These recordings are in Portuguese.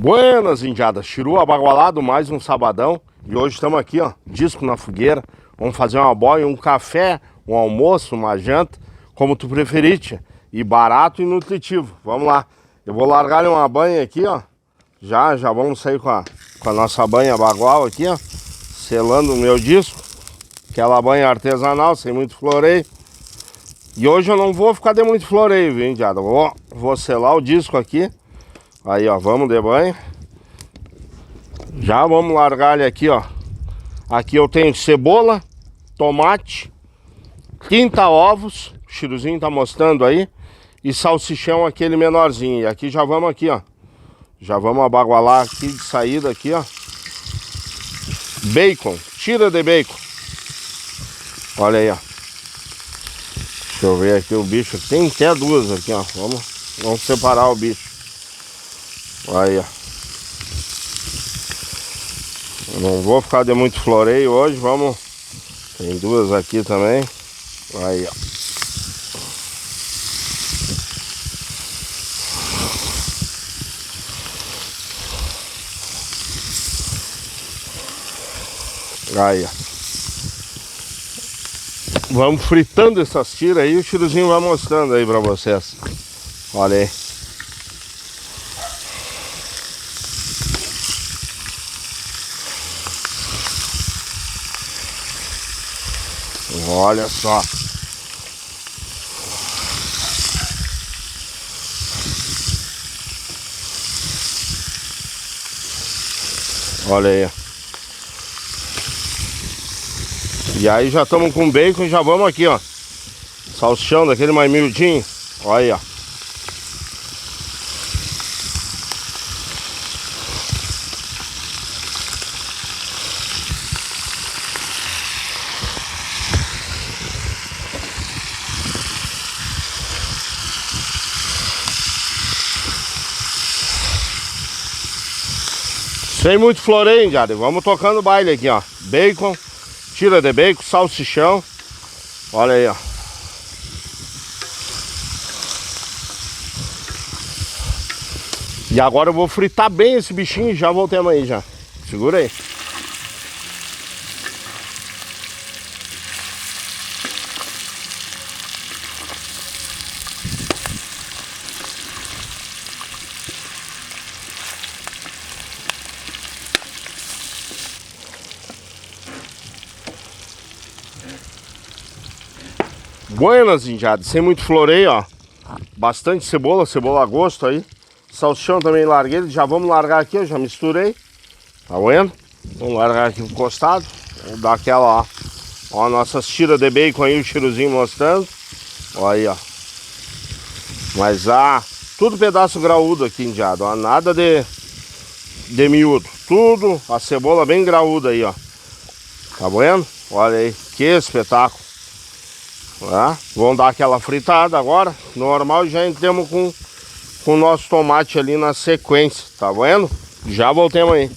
Buenas, indiada, Chiru abagualado, mais um sabadão. E hoje estamos aqui, ó, disco na fogueira. Vamos fazer uma boia, um café, um almoço, uma janta, como tu preferir, tia. E barato e nutritivo. Vamos lá. Eu vou largar uma banha aqui, ó. Já vamos sair com a nossa banha bagual aqui, ó. Selando o meu disco. Aquela banha artesanal, sem muito floreio. E hoje eu não vou ficar de muito floreio, viu, indiada? Vou selar o disco aqui. Aí, ó, vamos de banho. Já vamos largar ele aqui, ó. Aqui eu tenho cebola, tomate, 30 ovos, o Chiruzinho tá mostrando aí, e salsichão aquele menorzinho. E aqui já vamos aqui, ó. Já vamos abagualar aqui de saída aqui, ó. Bacon, tira de bacon. Olha aí, ó. Deixa eu ver aqui o bicho. Tem até duas aqui, ó. Vamos separar o bicho. Aí, ó. Eu não vou ficar de muito floreio hoje, vamos. Tem duas aqui também. Aí, ó. Aí, ó. Vamos fritando essas tiras aí, o Chiruzinho vai mostrando aí pra vocês. Olha aí. Olha só. Olha aí. E aí já estamos com bacon, já vamos aqui, ó. Salsichão daquele mais miudinho. Olha aí, ó. Sem muito floreio, indiada. Vamos tocando o baile aqui, ó. Bacon, tira de bacon, salsichão. Olha aí, ó. E agora eu vou fritar bem esse bichinho e já voltemos aí já. Segura aí. Buenas, indiadas, sem muito floreio, ó. Bastante cebola a gosto aí. Salsichão também larguei, já vamos largar aqui, eu já misturei. Tá vendo? Vamos largar aqui pro costado. Vamos dar aquela, ó, nossas tiras de bacon aí, o Chiruzinho mostrando. Olha aí, ó. Mas, tudo pedaço graúdo aqui, indiado, ó. Nada de miúdo. Tudo, a cebola bem graúda aí, ó. Tá vendo? Olha aí, que espetáculo. Vamos dar aquela fritada agora. Normal, já entramos com o nosso tomate ali na sequência. Tá vendo? Já voltemos aí.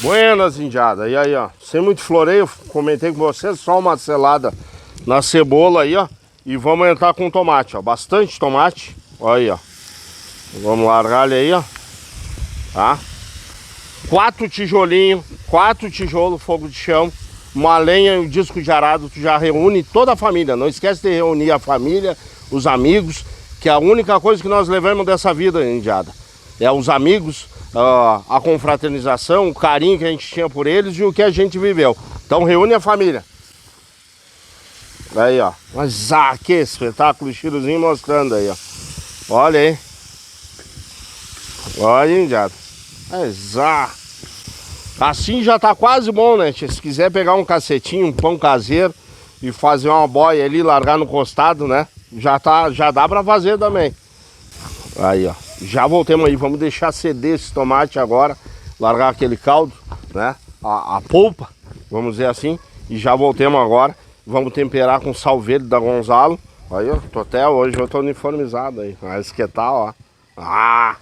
Buenas, indiada. E aí, ó, sem muito floreio, comentei com vocês, só uma selada na cebola aí, ó. E vamos entrar com tomate, ó, bastante tomate. Olha aí, ó. Vamos largar ele aí, ó. Tá? 4 tijolinhos, 4 tijolos, fogo de chão, uma lenha e um disco de arado. Tu já reúne toda a família. Não esquece de reunir a família, os amigos, que é a única coisa que nós levamos dessa vida, indiada. É os amigos, a confraternização, o carinho que a gente tinha por eles e o que a gente viveu. Então reúne a família. Aí, ó. Mas que espetáculo, o Chiruzinho mostrando aí, ó. Olha aí. Olha, indiada. Mas assim já tá quase bom, né, tia? Se quiser pegar um cacetinho, um pão caseiro e fazer uma boia ali, largar no costado, né? Já dá pra fazer também. Aí, ó. Já voltemos aí, vamos deixar ceder esse tomate agora, largar aquele caldo, né? A polpa, vamos dizer assim, e já voltemos agora. Vamos temperar com sal verde da Gonzalo, Aí, ó, hoje eu tô uniformizado aí. Mas que tal, ó. Ah!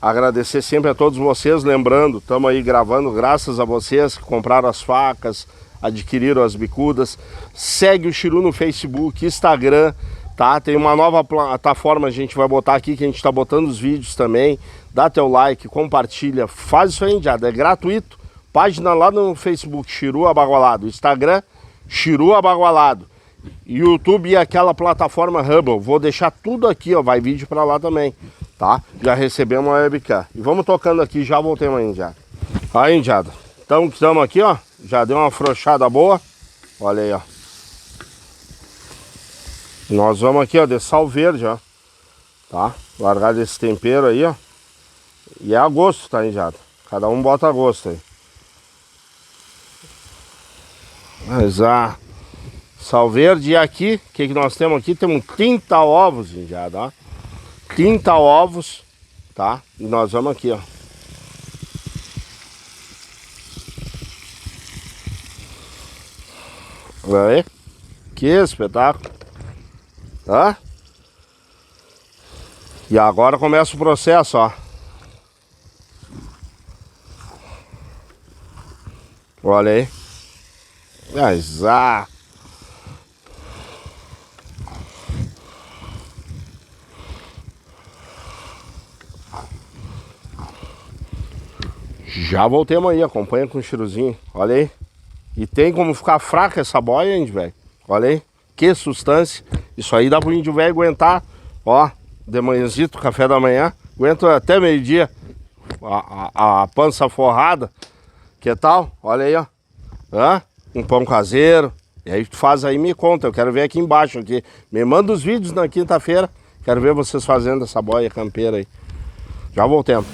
Agradecer sempre a todos vocês, lembrando, estamos aí gravando graças a vocês que compraram as facas, adquiriram as bicudas. Segue o Chiru no Facebook, Instagram, tá? Tem uma nova plataforma, a gente vai botar aqui, que a gente está botando os vídeos também. Dá teu like, compartilha, faz isso aí, indiada, é gratuito. Página lá no Facebook, Chiru Abagualado. Instagram, Chiru Abagualado. YouTube e aquela plataforma Hubble. Vou deixar tudo aqui, ó, vai vídeo para lá também, tá? Já recebemos uma webcam. E vamos tocando aqui, já voltemos aí, indiada. Aí, indiada. Então, estamos aqui, ó. Já deu uma afrouxada boa. Olha aí, ó. Nós vamos aqui, ó, de sal verde, ó. Tá? Largar desse tempero aí, ó. E é a gosto, tá, indiada? Cada um bota a gosto aí. Mas sal verde. E aqui, o que nós temos aqui? Temos 30 ovos, indiada, ó. 30 ovos, tá? E nós vamos aqui, ó. Olha aí. Que espetáculo. Tá? E agora começa o processo, ó. Olha aí. Mas, já voltemos aí, acompanha com o Chiruzinho. Olha aí. E tem como ficar fraca essa boia, hein, velho? Olha aí. Que sustância. Isso aí dá pro índio velho aguentar. Ó, de manhãzito, café da manhã. Aguenta até meio-dia. A pança forrada. Que tal? Olha aí, ó. Um pão caseiro. E aí tu faz aí, me conta. Eu quero ver aqui embaixo. Aqui. Me manda os vídeos na quinta-feira. Quero ver vocês fazendo essa boia campeira aí. Já voltemos.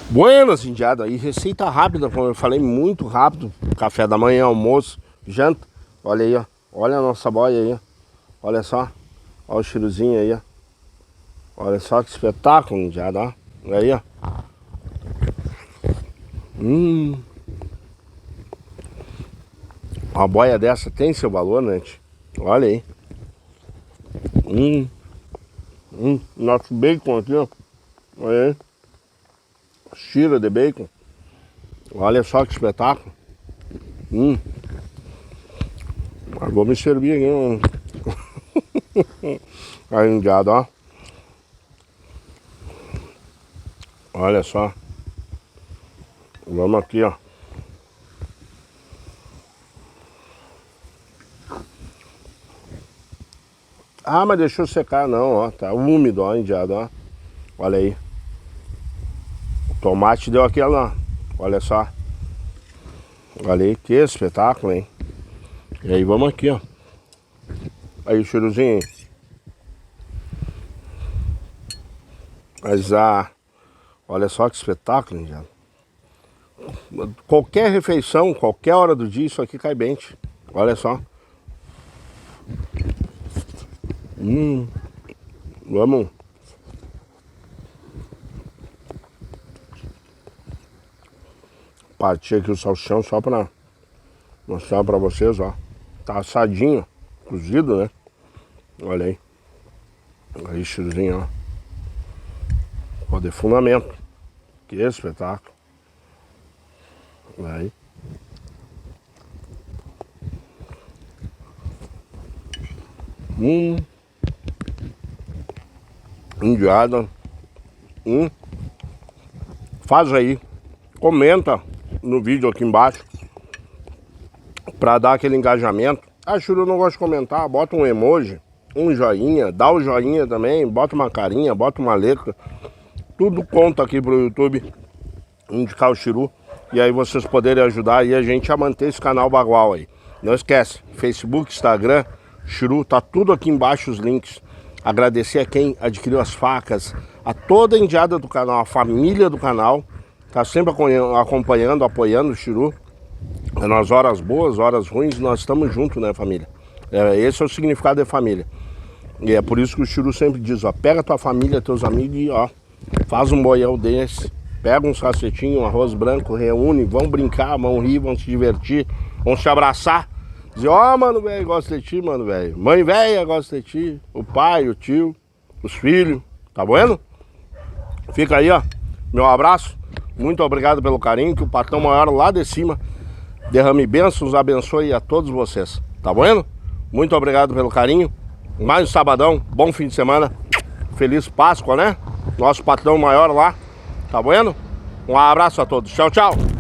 Buenas, indiada. Aí receita rápida, como eu falei, muito rápido. Café da manhã, almoço, janta. Olha aí, ó. Olha a nossa boia aí, ó. Olha só. Olha o Chiruzinho aí, ó. Olha só que espetáculo, indiada, ó. Olha aí, ó. Uma boia dessa tem seu valor, né, gente? Olha aí. Nosso bacon aqui, ó. Olha aí. Tira de bacon. Olha só que espetáculo. Mas vou me servir aqui. Aí, indiado, ó. Olha só. Vamos aqui, ó. Mas deixa eu secar não, ó. Tá úmido, ó, indiado, ó. Olha aí. Tomate deu aquela, olha só. Olha aí, que espetáculo, hein? E aí vamos aqui, ó. Aí o Chiruzinho. Mas olha só que espetáculo, hein, já. Qualquer refeição, qualquer hora do dia, isso aqui cai bem, tio. Olha só. Vamos. Parti aqui o salsichão só pra mostrar pra vocês, ó. Tá assadinho, cozido, né? Olha aí. Aí, Chiruzinho, ó. Ó, de fundamento. Que espetáculo. Aí. Indiada. Faz aí. Comenta no vídeo aqui embaixo pra dar aquele engajamento. A Chiru não gosta de comentar, bota um emoji, um joinha, dá o joinha também, bota uma carinha, bota uma letra. Tudo conta aqui pro YouTube indicar o Chiru. E aí vocês poderem ajudar aí a gente a manter esse canal bagual aí. Não esquece, Facebook, Instagram, Chiru, tá tudo aqui embaixo os links. Agradecer a quem adquiriu as facas, a toda a indiada do canal, a família do canal. Tá sempre acompanhando, apoiando o Chiru. Nas horas boas, horas ruins, nós estamos juntos, né, família? Esse é o significado de família. E é por isso que o Chiru sempre diz, ó, pega tua família, teus amigos e, ó, faz um boião desse. Pega uns cacetinhos, um arroz branco, reúne, vão brincar, vão rir, vão se divertir, vão se abraçar. Dizer, ó, mano, velho, gosto de ti, mano, velho. Mãe velha gosta de ti. O pai, o tio, os filhos. Tá vendo? Fica aí, ó. Meu abraço. Muito obrigado pelo carinho. Que o Patão Maior lá de cima derrame bênçãos, abençoe a todos vocês. Tá vendo? Muito obrigado pelo carinho. Mais um sabadão. Bom fim de semana. Feliz Páscoa, né? Nosso Patão Maior lá. Tá vendo? Um abraço a todos. Tchau, tchau.